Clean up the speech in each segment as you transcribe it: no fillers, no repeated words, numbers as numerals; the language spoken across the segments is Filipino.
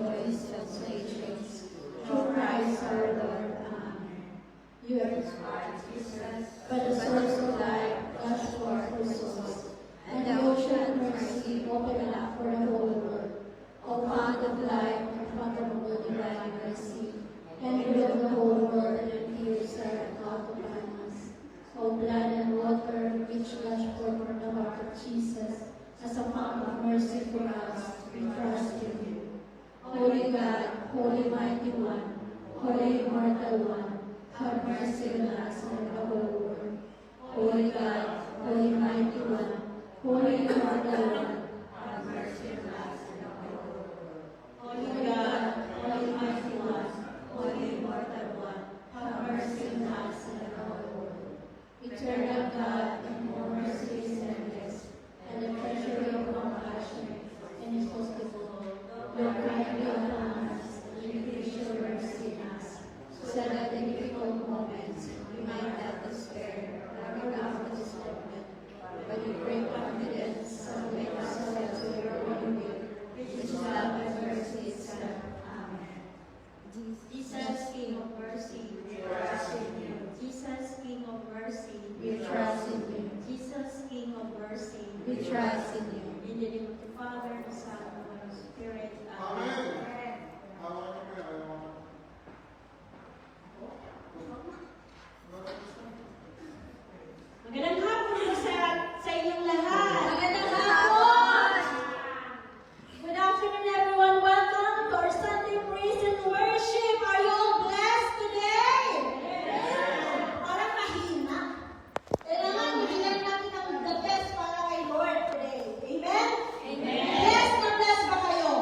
joys, consolations, through Christ our Lord. Amen. You are His heart, Jesus, but the source of life, gush forth for souls, and the ocean of mercy open up for the whole world. O fount of life, unfathomable divine mercy, envy of the whole world and the tears that are out upon us. O blood and water which gush forth from the heart of Jesus, as a fount of mercy for us, we trust in you. Holy God, Holy Mighty One, Holy Immortal One, have mercy on us and the whole world. Holy God, Holy Mighty One, Holy Immortal One, have mercy on us and the whole world. Holy God, Holy Mighty One, Holy Immortal One, have mercy on us and the whole world. Eternal God, in whom mercy is endless, and the treasury of compassion inexhaustible, look kindly upon us and increase your mercy in us, so that in difficult moments we might not despair or become disappointed, but with great confidence submit ourselves to your holy will, which is love and mercy itself. Amen. Jesus, King of mercy, we trust in you. Jesus, King of mercy, we trust in you. Jesus, King of mercy, we trust in you. In the name of the Father, the Son, and the Holy Spirit. Amen. Magandang hapon po sa inyong lahat. Magandang hapon! Good afternoon, everyone. Welcome to our Sunday praise and worship. Are you all blessed today? Yes. Parang mahina. Kailangan bigyan natin ang the best para kay Lord today. Amen? Amen. Blessed na blessed ba kayo?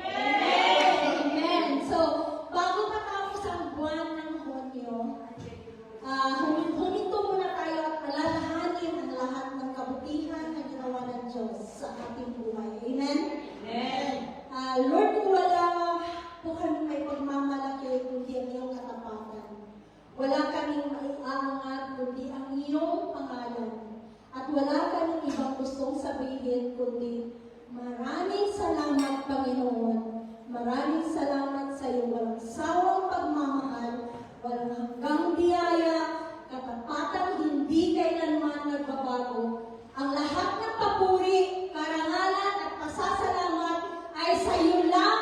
Amen. Amen. So, bago matapos ang buwan ng Hunyo, huminto muna tayo at alalahanin ang lahat ng kabutihan na ginawa ng Diyos sa ating buhay. Amen? Amen. Lord, wala po kami may pagmamalaki kundi ang iyong katapatan. Wala kaming maiangat kundi ang iyong pangalan. At wala kaming ibang gustong sabihin kundi maraming salamat, Panginoon. Maraming salamat sa iyong walang sawang pagmamahal, walang hanggang biyaya, katapatang hindi kailanman nagbabago. Ang lahat ng papuri, karangalan at pasasalamat ay sa iyo lang,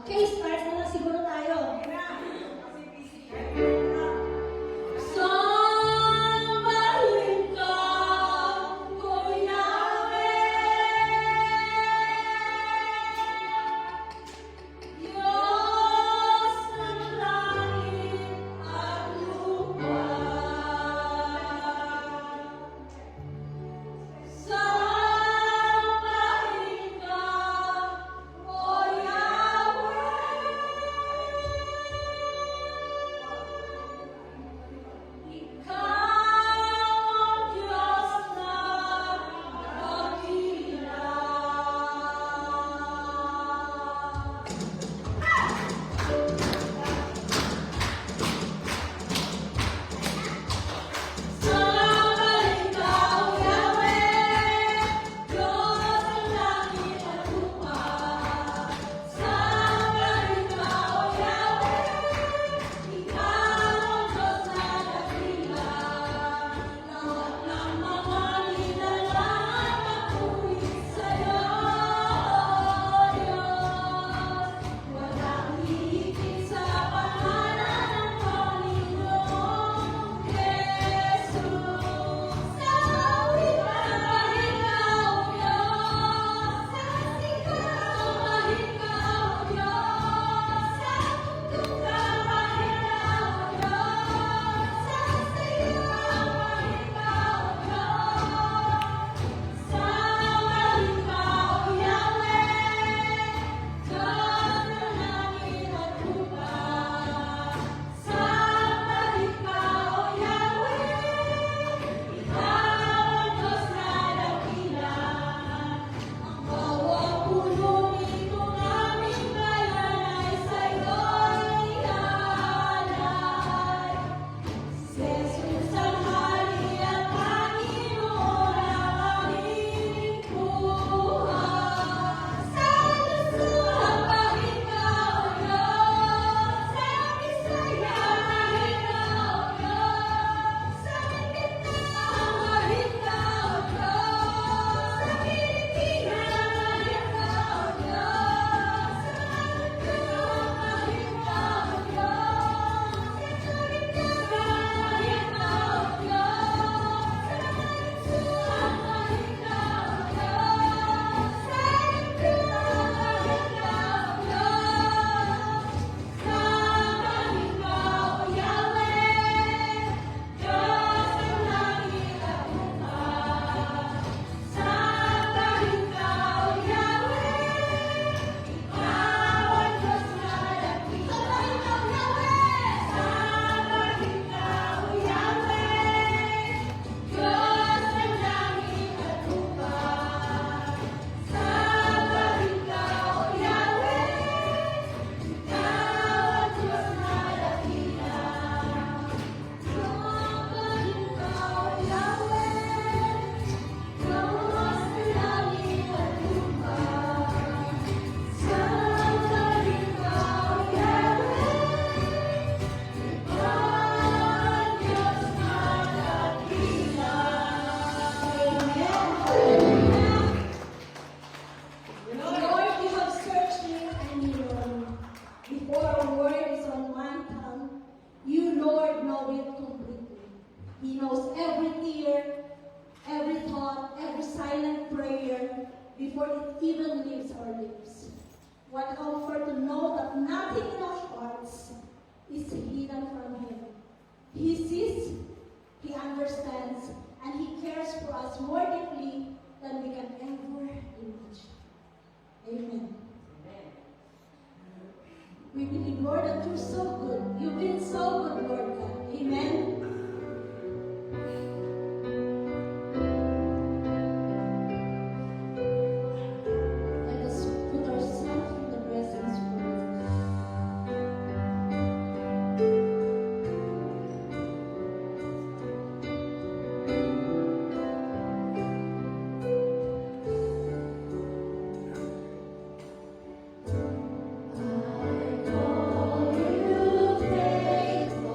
Okay, start na lang siguro tayo. Sambahin ka, O Yahweh, Diyos ng langit at lupa. Sambahin ka, O Yahweh, before it even leaves our lips. What a comfort to know that nothing in our hearts is hidden from Him. He sees, He understands, and He cares for us more deeply than we can ever imagine. Amen. We believe, Lord, that You're so good. You've been so good, Lord God. Amen. Let us put ourselves in the presence of God. I know You faithful.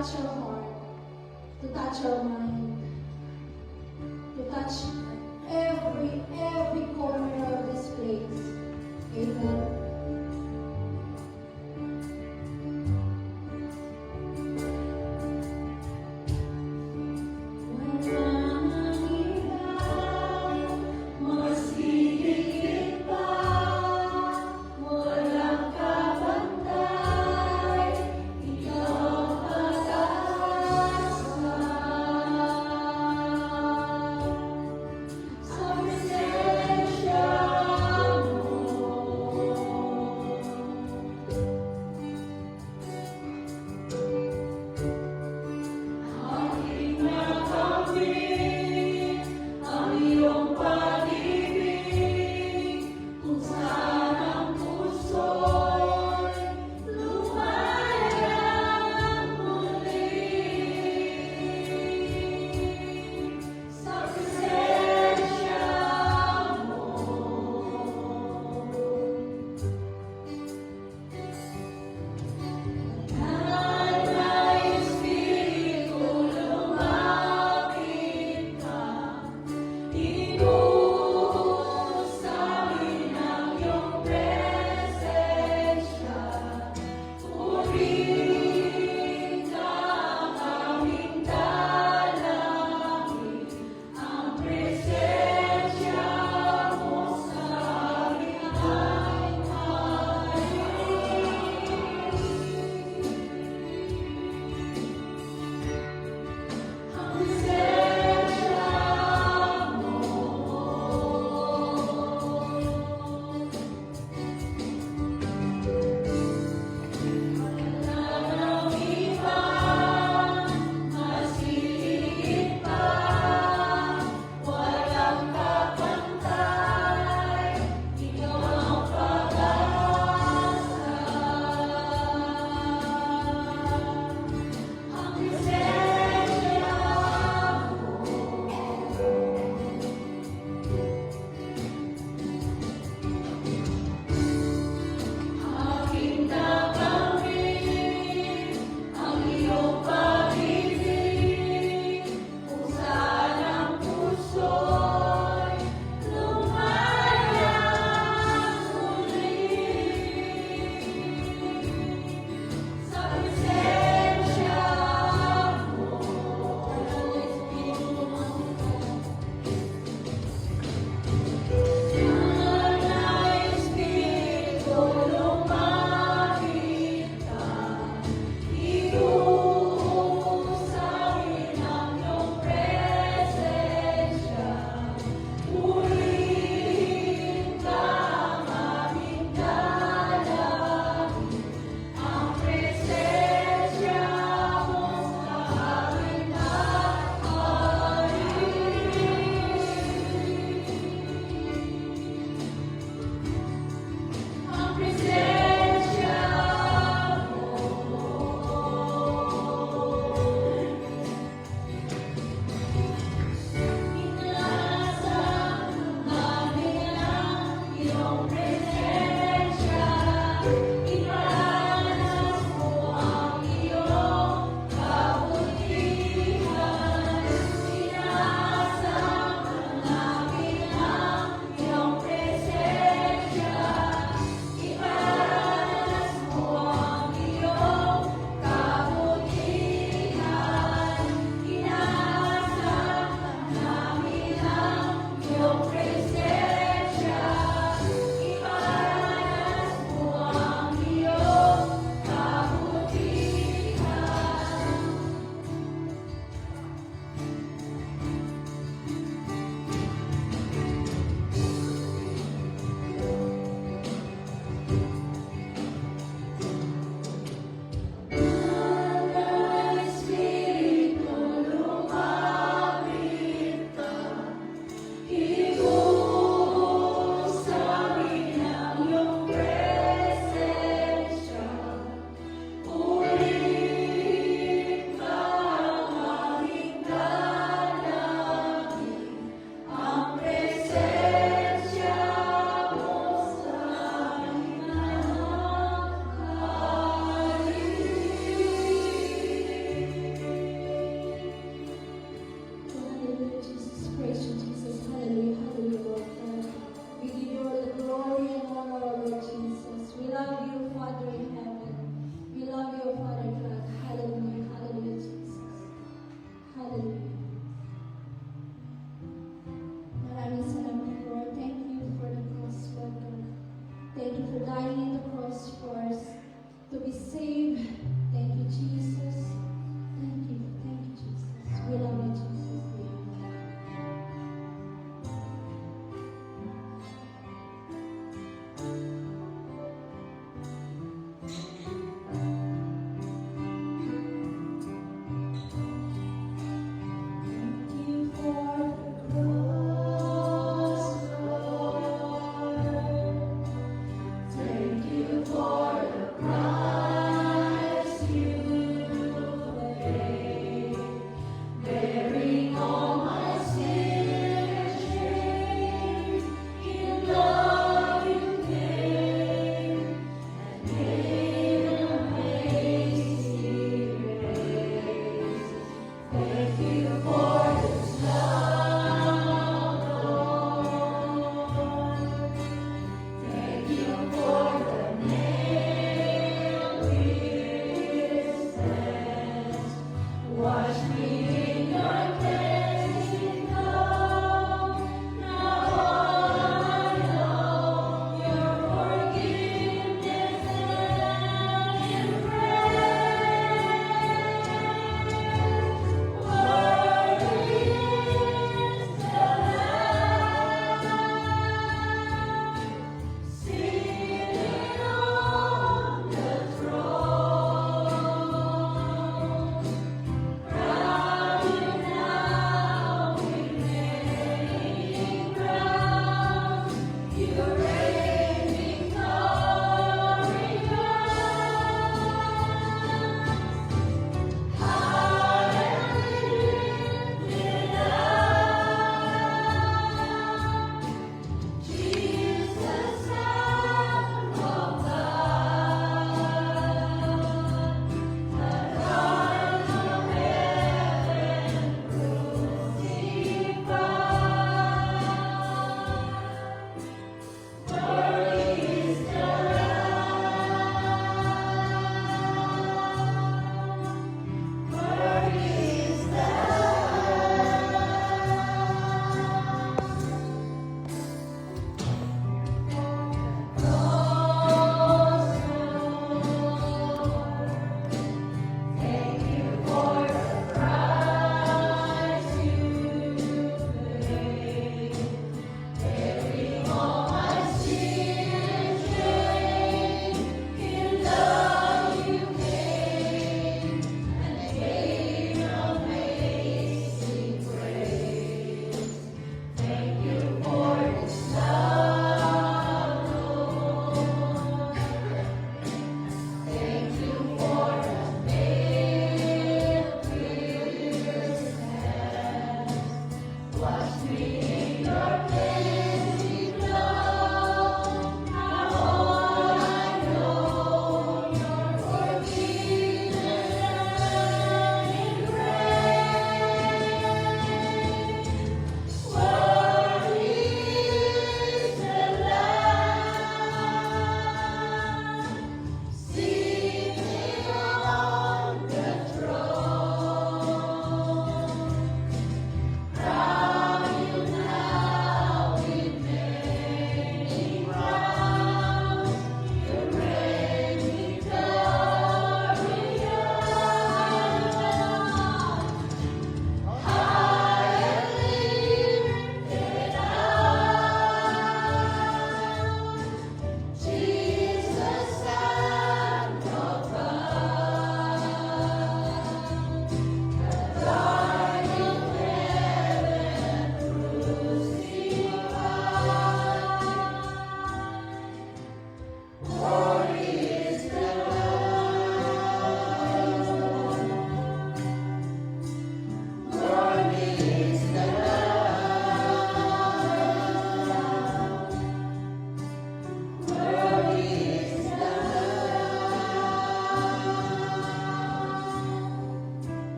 touch our heart, to touch our mind, to touch every corner of this place. Amen. Sa presensya mo,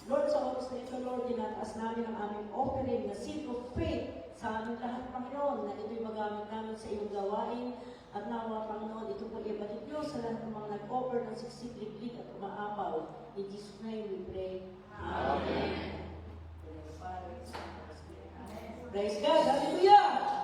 Lord, sa oras na ito, Lord, dinataas namin ang aming offering na seed of faith sa aming lahat, Panginoon, na ito'y magamit namin sa iyong gawain. At nawa, Panginoon, ito po ibatid nyo sa lahat ng mga nag-offer ng siksik-liglig at umaapaw. In Jesus' name we pray. Amen. Praise God. Hallelujah!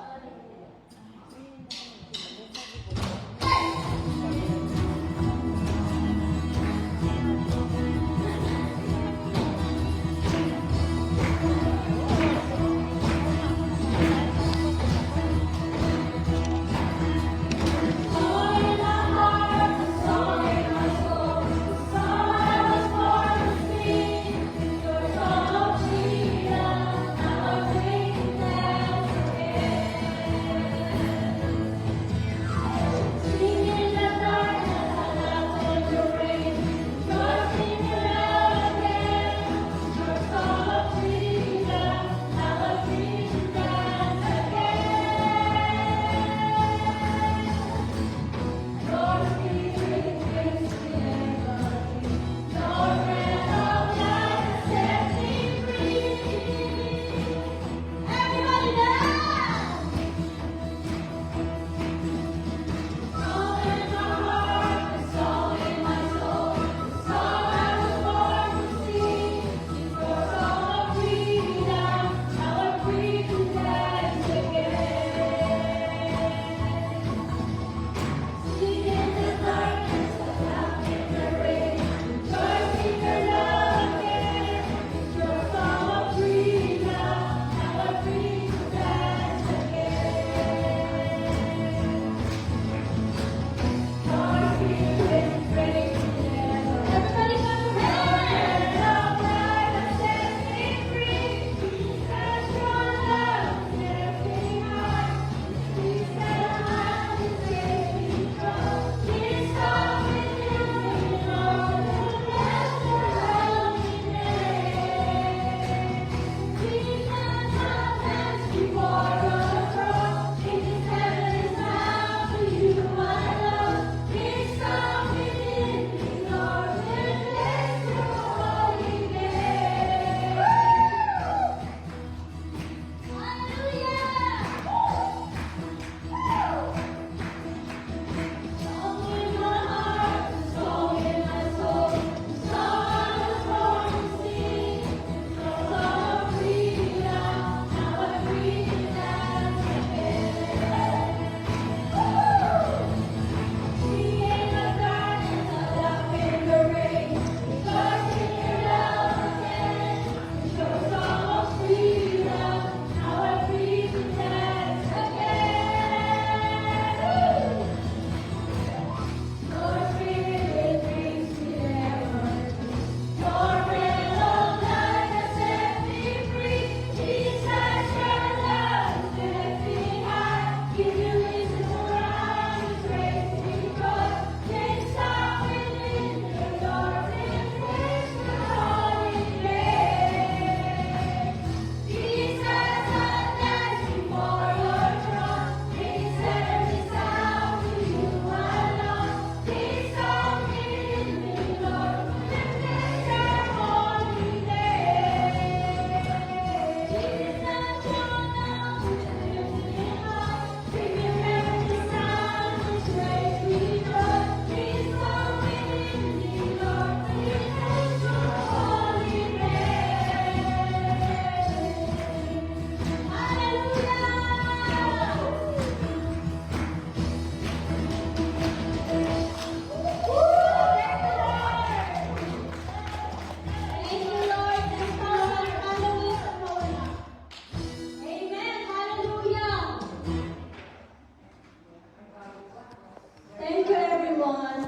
Thank you, everyone.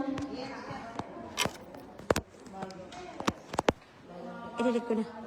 I-delete ko na.